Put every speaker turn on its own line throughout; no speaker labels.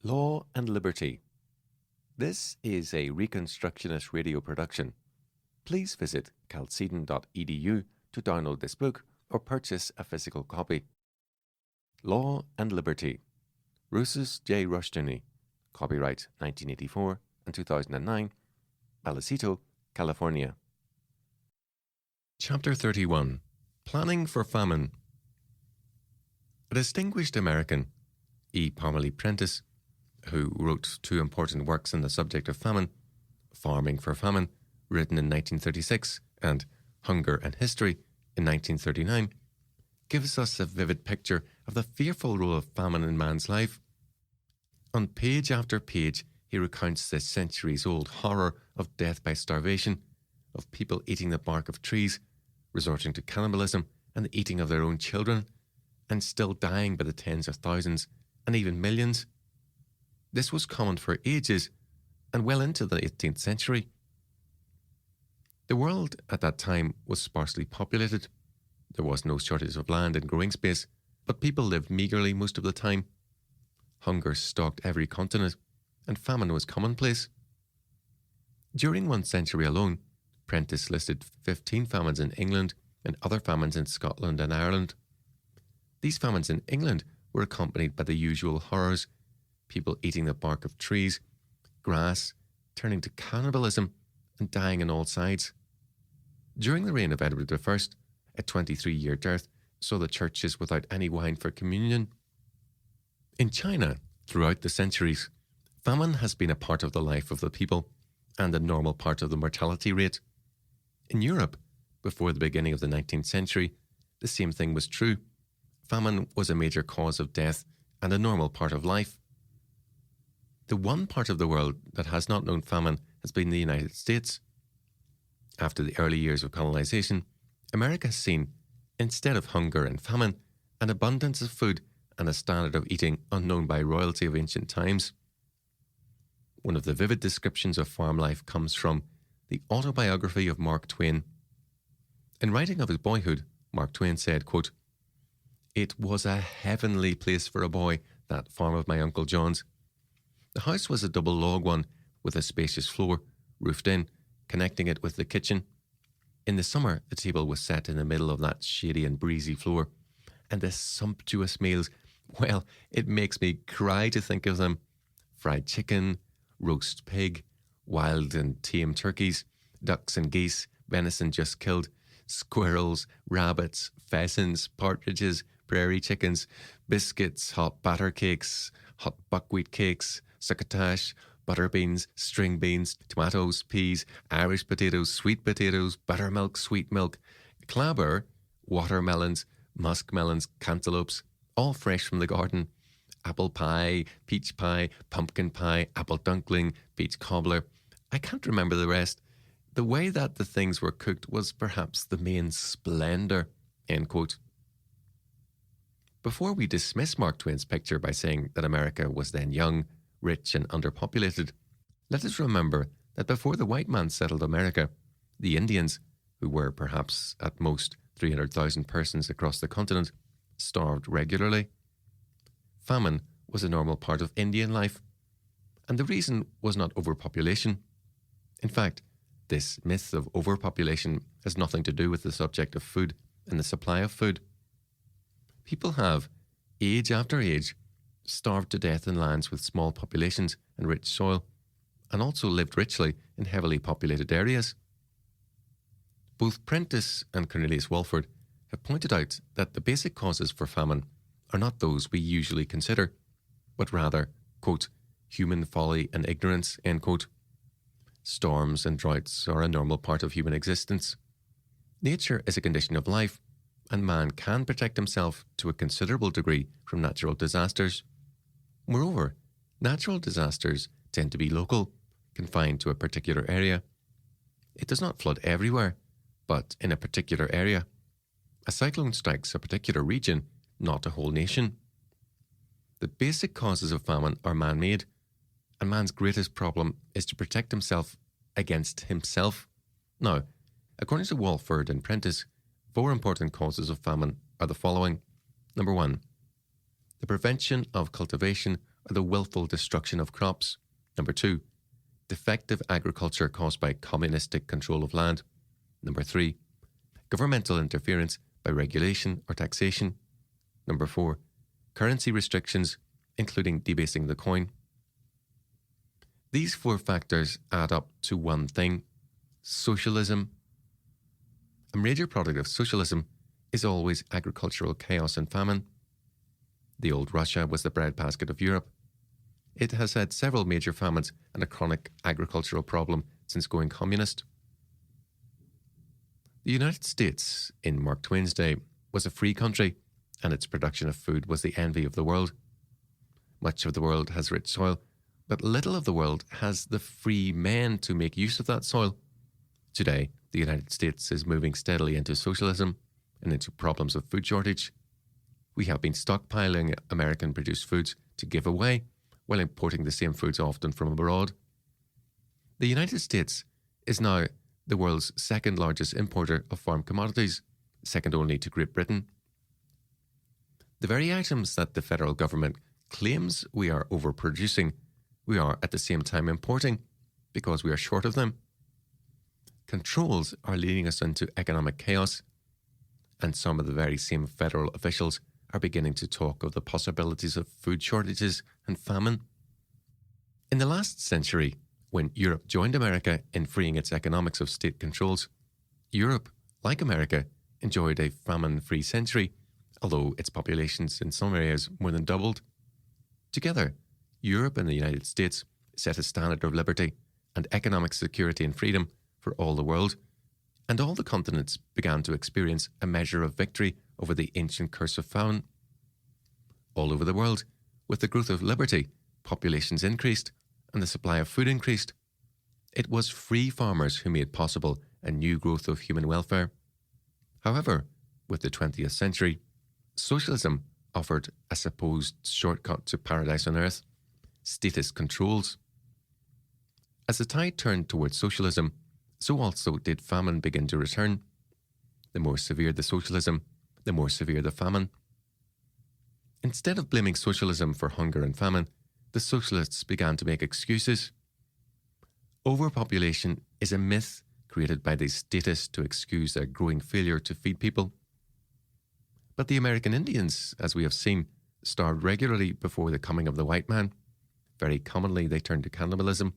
Law and Liberty. This is a Reconstructionist radio production. Please visit calcedon.edu to download this book or purchase a physical copy. Law and Liberty. Rousas J. Rushdoony. Copyright 1984 and 2009. Alicito, California. Chapter 31. Planning for Famine. A distinguished American, E. Partial-preterism, who wrote two important works on the subject of famine, Farming for Famine, written in 1936, and Hunger and History in 1939, gives us a vivid picture of the fearful role of famine in man's life. On page after page, he recounts the centuries-old horror of death by starvation, of people eating the bark of trees, resorting to cannibalism and the eating of their own children, and still dying by the tens of thousands and even millions. This was common for ages and well into the 18th century. The world at that time was sparsely populated. There was no shortage of land and growing space, but people lived meagerly most of the time. Hunger stalked every continent, and famine was commonplace. During one century alone, Prentice listed 15 famines in England and other famines in Scotland and Ireland. These famines in England were accompanied by the usual horrors: people eating the bark of trees, grass, turning to cannibalism, and dying on all sides. During the reign of Edward I, a 23-year dearth saw the churches without any wine for communion. In China, throughout the centuries, famine has been a part of the life of the people and a normal part of the mortality rate. In Europe, before the beginning of the 19th century, the same thing was true. Famine was a major cause of death and a normal part of life. The one part of the world that has not known famine has been the United States. After the early years of colonization, America has seen, instead of hunger and famine, an abundance of food and a standard of eating unknown by royalty of ancient times. One of the vivid descriptions of farm life comes from the autobiography of Mark Twain. In writing of his boyhood, Mark Twain said, quote, "It was a heavenly place for a boy, that farm of my Uncle John's. The house was a double log one with a spacious floor, roofed in, connecting it with the kitchen. In the summer, the table was set in the middle of that shady and breezy floor, and the sumptuous meals, well, it makes me cry to think of them. Fried chicken, roast pig, wild and tame turkeys, ducks and geese, venison just killed, squirrels, rabbits, pheasants, partridges, prairie chickens, biscuits, hot batter cakes, hot buckwheat cakes, succotash, butter beans, string beans, tomatoes, peas, Irish potatoes, sweet potatoes, buttermilk, sweet milk, clabber, watermelons, muskmelons, cantaloupes, all fresh from the garden, apple pie, peach pie, pumpkin pie, apple dunkling, peach cobbler. I can't remember the rest. The way that the things were cooked was perhaps the main splendour." End quote. Before we dismiss Mark Twain's picture by saying that America was then young, rich and underpopulated, let us remember that before the white man settled America, the Indians, who were perhaps at most 300,000 persons across the continent, starved regularly. Famine was a normal part of Indian life, and the reason was not overpopulation. In fact, this myth of overpopulation has nothing to do with the subject of food and the supply of food. People have, age after age, starved to death in lands with small populations and rich soil, and also lived richly in heavily populated areas. Both Prentice and Cornelius Walford have pointed out that the basic causes for famine are not those we usually consider, but rather, quote, "human folly and ignorance," end quote. Storms and droughts are a normal part of human existence. Nature is a condition of life, and man can protect himself to a considerable degree from natural disasters. Moreover, natural disasters tend to be local, confined to a particular area. It does not flood everywhere, but in a particular area. A cyclone strikes a particular region, not a whole nation. The basic causes of famine are man-made, and man's greatest problem is to protect himself against himself. Now, according to Walford and Prentice, 4 important causes of famine are the following. Number 1, the prevention of cultivation or the willful destruction of crops. Number 2, defective agriculture caused by communistic control of land. Number 3, governmental interference by regulation or taxation. Number 4, currency restrictions, including debasing the coin. These 4 factors add up to one thing: socialism. A major product of socialism is always agricultural chaos and famine. The old Russia was the breadbasket of Europe. It has had several major famines and a chronic agricultural problem since going communist. The United States, in Mark Twain's day, was a free country, and its production of food was the envy of the world. Much of the world has rich soil, but little of the world has the free men to make use of that soil. Today, the United States is moving steadily into socialism and into problems of food shortage. We have been stockpiling American-produced foods to give away, while importing the same foods often from abroad. The United States is now the world's second largest importer of farm commodities, second only to Great Britain. The very items that the federal government claims we are overproducing, we are at the same time importing because we are short of them. Controls are leading us into economic chaos, and some of the very same federal officials are beginning to talk of the possibilities of food shortages and famine. In the last century, when Europe joined America in freeing its economics of state controls, Europe, like America, enjoyed a famine-free century, although its populations in some areas more than doubled. Together, Europe and the United States set a standard of liberty and economic security and freedom for all the world, and all the continents began to experience a measure of victory over the ancient curse of famine. All over the world, with the growth of liberty, populations increased and the supply of food increased. It was free farmers who made possible a new growth of human welfare. However, with the 20th century, socialism offered a supposed shortcut to paradise on earth: statist controls. As the tide turned towards socialism, so also did famine begin to return. The more severe the socialism, the more severe the famine. Instead of blaming socialism for hunger and famine, the socialists began to make excuses. Overpopulation is a myth created by the statists to excuse their growing failure to feed people. But the American Indians, as we have seen, starved regularly before the coming of the white man. Very commonly they turned to cannibalism,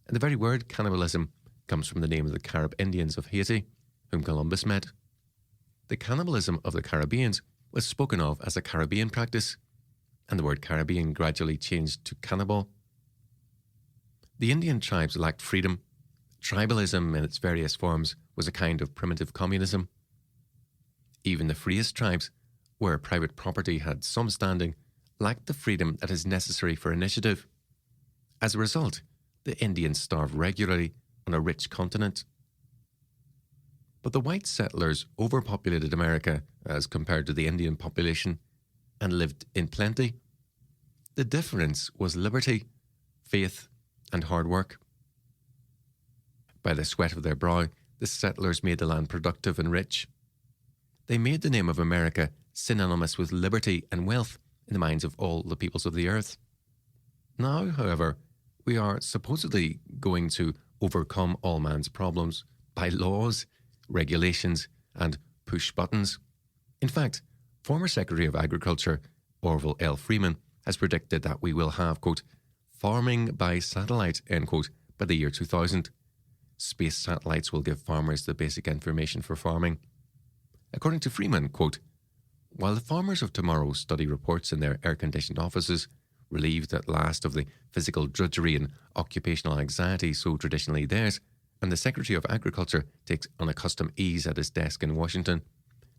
and the very word cannibalism comes from the name of the Carib Indians of Haiti, whom Columbus met. The cannibalism of the Caribbeans was spoken of as a Caribbean practice, and the word Caribbean gradually changed to cannibal. The Indian tribes lacked freedom. Tribalism in its various forms was a kind of primitive communism. Even the freest tribes, where private property had some standing, lacked the freedom that is necessary for initiative. As a result, the Indians starved regularly on a rich continent. But the white settlers overpopulated America as compared to the Indian population and lived in plenty. The difference was liberty, faith, and hard work. By the sweat of their brow, the settlers made the land productive and rich. They made the name of America synonymous with liberty and wealth in the minds of all the peoples of the earth. Now, however, we are supposedly going to overcome all man's problems by laws, regulations, and push buttons. In fact, former Secretary of Agriculture Orville L. Freeman has predicted that we will have, quote, farming by satellite, end quote, by the year 2000. Space satellites will give farmers the basic information for farming. According to Freeman, quote, while the farmers of tomorrow study reports in their air-conditioned offices, relieved at last of the physical drudgery and occupational anxiety so traditionally theirs, and the Secretary of Agriculture takes unaccustomed ease at his desk in Washington,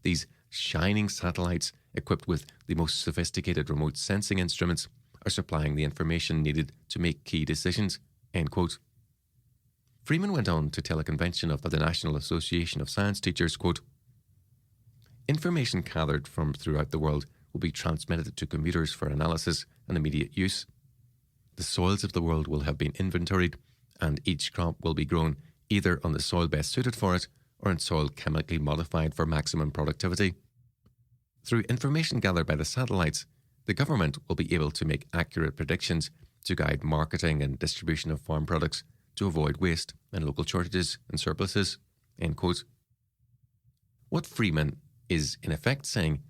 these shining satellites, equipped with the most sophisticated remote sensing instruments, are supplying the information needed to make key decisions, end quote. Freeman went on to tell a convention of the National Association of Science Teachers, quote, information gathered from throughout the world will be transmitted to computers for analysis and immediate use. The soils of the world will have been inventoried, and each crop will be grown either on the soil best suited for it or in soil chemically modified for maximum productivity. Through information gathered by the satellites, the government will be able to make accurate predictions to guide marketing and distribution of farm products to avoid waste and local shortages and surpluses." End quote. What Freeman is in effect saying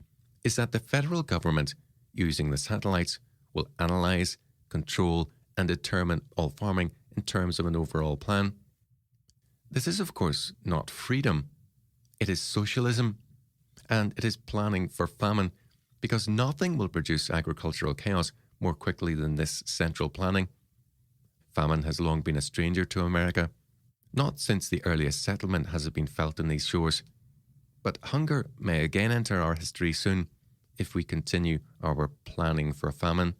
is that the federal government, using the satellites, will analyse, control and determine all farming in terms of an overall plan. This is, of course, not freedom. It is socialism, and it is planning for famine, because nothing will produce agricultural chaos more quickly than this central planning. Famine has long been a stranger to America. Not since the earliest settlement has it been felt in these shores. But hunger may again enter our history soon if we continue our planning for famine.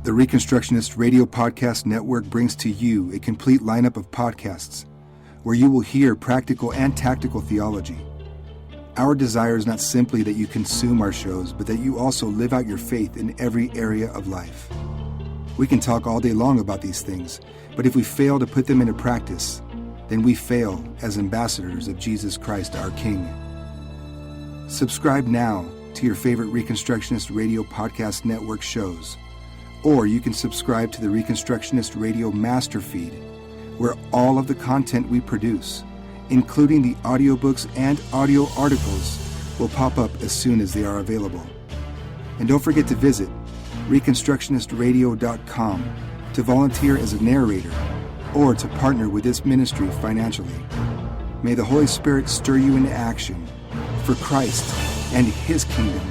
The Reconstructionist Radio Podcast Network brings to you a complete lineup of podcasts where you will hear practical and tactical theology. Our desire is not simply that you consume our shows, but that you also live out your faith in every area of life. We can talk all day long about these things, but if we fail to put them into practice, then we fail as ambassadors of Jesus Christ, our King. Subscribe now to your favorite Reconstructionist Radio Podcast Network shows, or you can subscribe to the Reconstructionist Radio Master Feed, where all of the content we produce, including the audiobooks and audio articles, will pop up as soon as they are available. And don't forget to visit reconstructionistradio.com to volunteer as a narrator or to partner with this ministry financially. May the Holy Spirit stir you into action for Christ and His kingdom.